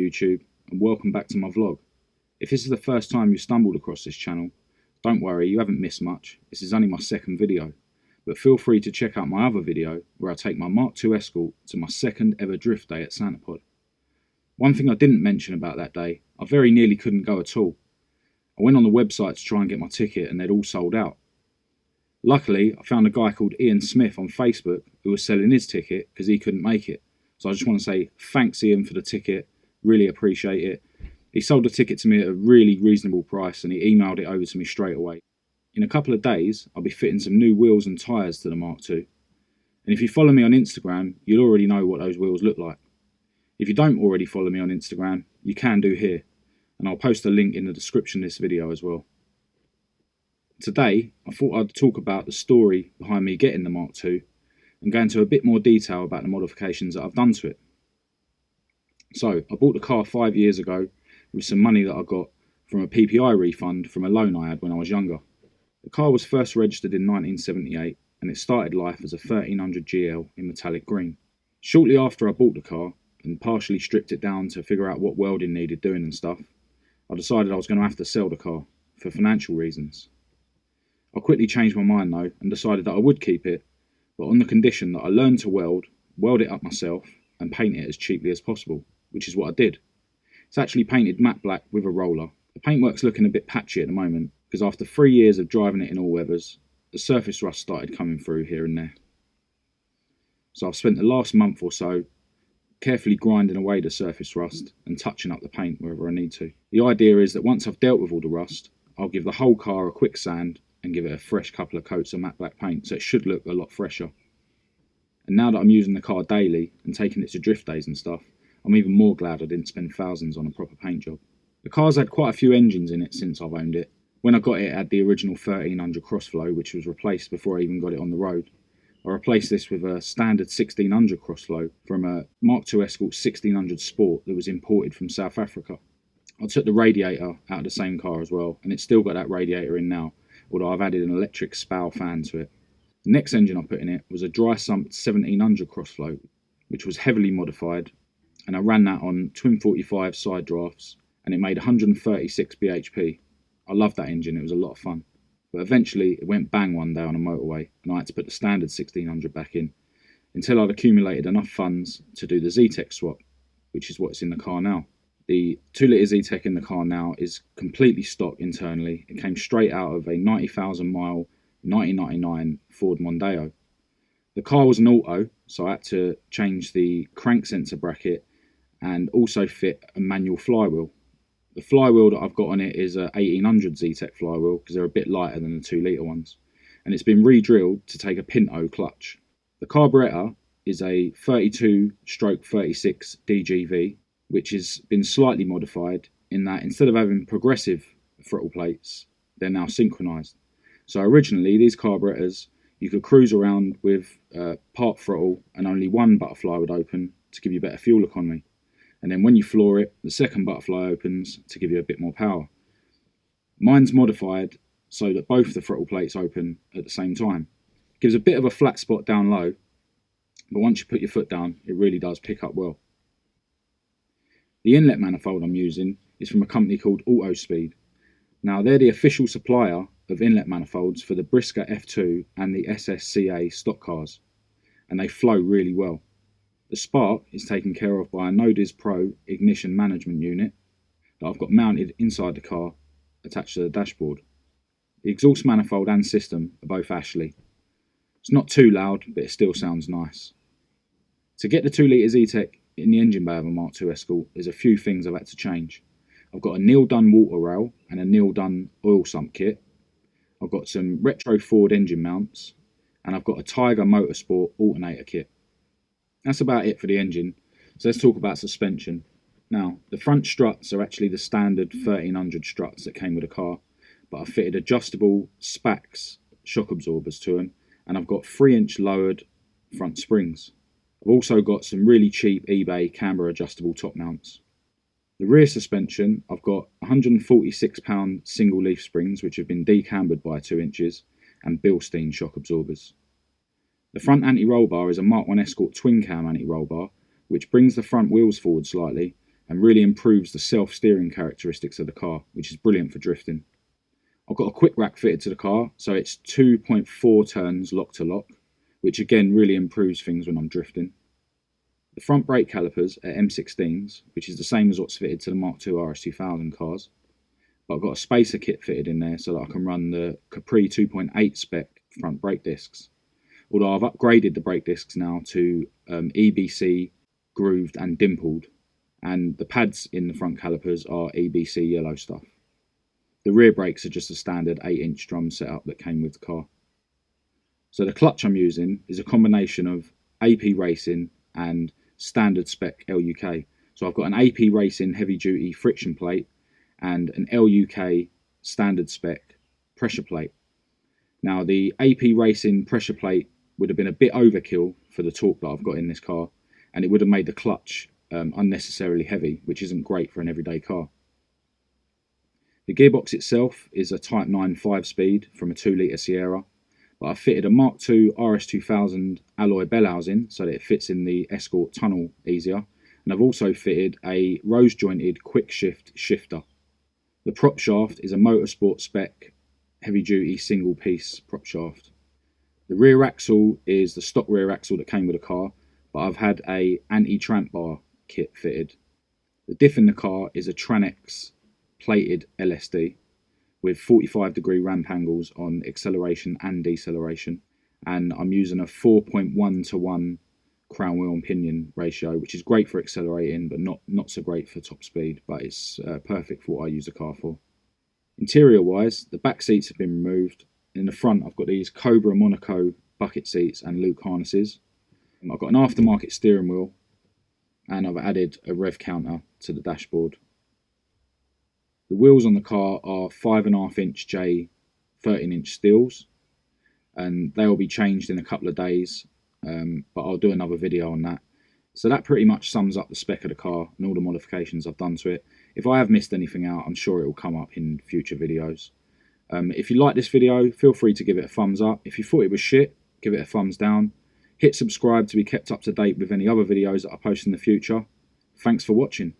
YouTube, and welcome back to my vlog. If this is the first time you stumbled across this channel, don't worry, you haven't missed much. This is only my second video, but feel free to check out my other video where I take my Mk2 Escort to my second ever drift day at Santa Pod. One thing I didn't mention about that day, I very nearly couldn't go at all. I went on the website to try and get my ticket and they'd all sold out. Luckily, I found a guy called Ian Smith on Facebook who was selling his ticket because he couldn't make it. So I just want to say thanks Ian for the ticket, really appreciate it. He sold the ticket to me at a really reasonable price and he emailed it over to me straight away. In a couple of days, I'll be fitting some new wheels and tyres to the Mk2. And if you follow me on Instagram, you'll already know what those wheels look like. If you don't already follow me on Instagram, you can do here. And I'll post a link in the description of this video as well. Today, I thought I'd talk about the story behind me getting the Mk2 and go into a bit more detail about the modifications that I've done to it. So, I bought the car 5 years ago with some money that I got from a PPI refund from a loan I had when I was younger. The car was first registered in 1978 and it started life as a 1300 GL in metallic green. Shortly after I bought the car and partially stripped it down to figure out what welding needed doing and stuff, I decided I was going to have to sell the car for financial reasons. I quickly changed my mind though and decided that I would keep it, but on the condition that I learned to weld it up myself and paint it as cheaply as possible, which is what I did. It's actually painted matte black with a roller. The paintwork's looking a bit patchy at the moment because after 3 years of driving it in all weathers, the surface rust started coming through here and there. So I've spent the last month or so carefully grinding away the surface rust and touching up the paint wherever I need to. The idea is that once I've dealt with all the rust, I'll give the whole car a quick sand and give it a fresh couple of coats of matte black paint so it should look a lot fresher. And now that I'm using the car daily and taking it to drift days and stuff, I'm even more glad I didn't spend thousands on a proper paint job. The car's had quite a few engines in it since I've owned it. When I got it, it had the original 1300 Crossflow, which was replaced before I even got it on the road. I replaced this with a standard 1600 Crossflow from a Mk2 Escort 1600 Sport that was imported from South Africa. I took the radiator out of the same car as well, and it's still got that radiator in now, although I've added an electric spow fan to it. The next engine I put in it was a dry sumped 1700 Crossflow, which was heavily modified, and I ran that on twin 45 side drafts, and it made 136 bhp. I loved that engine, it was a lot of fun. But eventually it went bang one day on a motorway, and I had to put the standard 1600 back in, until I'd accumulated enough funds to do the ZETEC swap, which is what's in the car now. The 2 litre ZETEC in the car now is completely stock internally. It came straight out of a 90,000 mile 1999 Ford Mondeo. The car was an auto, so I had to change the crank sensor bracket and also fit a manual flywheel. The flywheel that I've got on it is a 1800 ZETEC flywheel because they're a bit lighter than the 2 litre ones, and it's been re-drilled to take a Pinto clutch. The carburettor is a 32/36 DGV, which has been slightly modified in that instead of having progressive throttle plates, they're now synchronized. So originally these carburetors, you could cruise around with part throttle and only one butterfly would open to give you better fuel economy. And then when you floor it, the second butterfly opens to give you a bit more power. Mine's modified so that both the throttle plates open at the same time. It gives a bit of a flat spot down low, but once you put your foot down, it really does pick up well. The inlet manifold I'm using is from a company called Autospeed. Now they're the official supplier of inlet manifolds for the Brisker F2 and the SSCA stock cars, and they flow really well. The spark is taken care of by a Nodiz Pro ignition management unit that I've got mounted inside the car attached to the dashboard. The exhaust manifold and system are both Ashley. It's not too loud, but it still sounds nice. To get the 2 litre ZETEC in the engine bay of a Mk2 Escort, there's a few things I've had to change. I've got a Neil Dunn water rail and a Neil Dunn oil sump kit. I've got some retro Ford engine mounts, and I've got a Tiger Motorsport alternator kit. That's about it for the engine, so let's talk about suspension. Now, the front struts are actually the standard 1300 struts that came with the car, but I've fitted adjustable Spec shock absorbers to them, and I've got 3-inch lowered front springs. I've also got some really cheap eBay camber adjustable top mounts. The rear suspension, I've got £146 single leaf springs which have been decambered by 2 inches, and Bilstein shock absorbers. The front anti-roll bar is a Mk2 Escort twin cam anti-roll bar, which brings the front wheels forward slightly and really improves the self-steering characteristics of the car, which is brilliant for drifting. I've got a quick rack fitted to the car, so it's 2.4 turns lock to lock, which again really improves things when I'm drifting. The front brake calipers are M16s, which is the same as what's fitted to the Mk2 RS2000 cars, but I've got a spacer kit fitted in there so that I can run the Capri 2.8 spec front brake discs. Although I've upgraded the brake discs now to EBC grooved and dimpled, and the pads in the front calipers are EBC yellow stuff. The rear brakes are just a standard 8-inch drum setup that came with the car. So the clutch I'm using is a combination of AP Racing and standard spec LUK. So I've got an AP Racing heavy duty friction plate and an LUK standard spec pressure plate. Now the AP Racing pressure plate would have been a bit overkill for the torque that I've got in this car, and it would have made the clutch unnecessarily heavy, which isn't great for an everyday car. The gearbox itself is a Type 9 5-speed from a 2-litre Sierra, but I've fitted a Mk2 RS2000 alloy bell housing so that it fits in the Escort tunnel easier, and I've also fitted a rose jointed quick shift shifter. The prop shaft is a Motorsport Spec heavy duty single piece prop shaft. The rear axle is the stock rear axle that came with the car, but I've had a anti-tramp bar kit fitted. The diff in the car is a Tranex plated LSD with 45-degree ramp angles on acceleration and deceleration, and I'm using a 4.1:1 crown wheel and pinion ratio, which is great for accelerating but not so great for top speed, but it's perfect for what I use the car for. Interior wise, the back seats have been removed. In the front I've got these Cobra Monaco bucket seats and Luke harnesses. I've got an aftermarket steering wheel, and I've added a rev counter to the dashboard. The wheels on the car are 5.5-inch J 13-inch steels, and they will be changed in a couple of days, but I'll do another video on that. So that pretty much sums up the spec of the car and all the modifications I've done to it. If I have missed anything out, I'm sure it will come up in future videos. If you like this video, feel free to give it a thumbs up. If you thought it was shit, give it a thumbs down. Hit subscribe to be kept up to date with any other videos that I post in the future. Thanks for watching.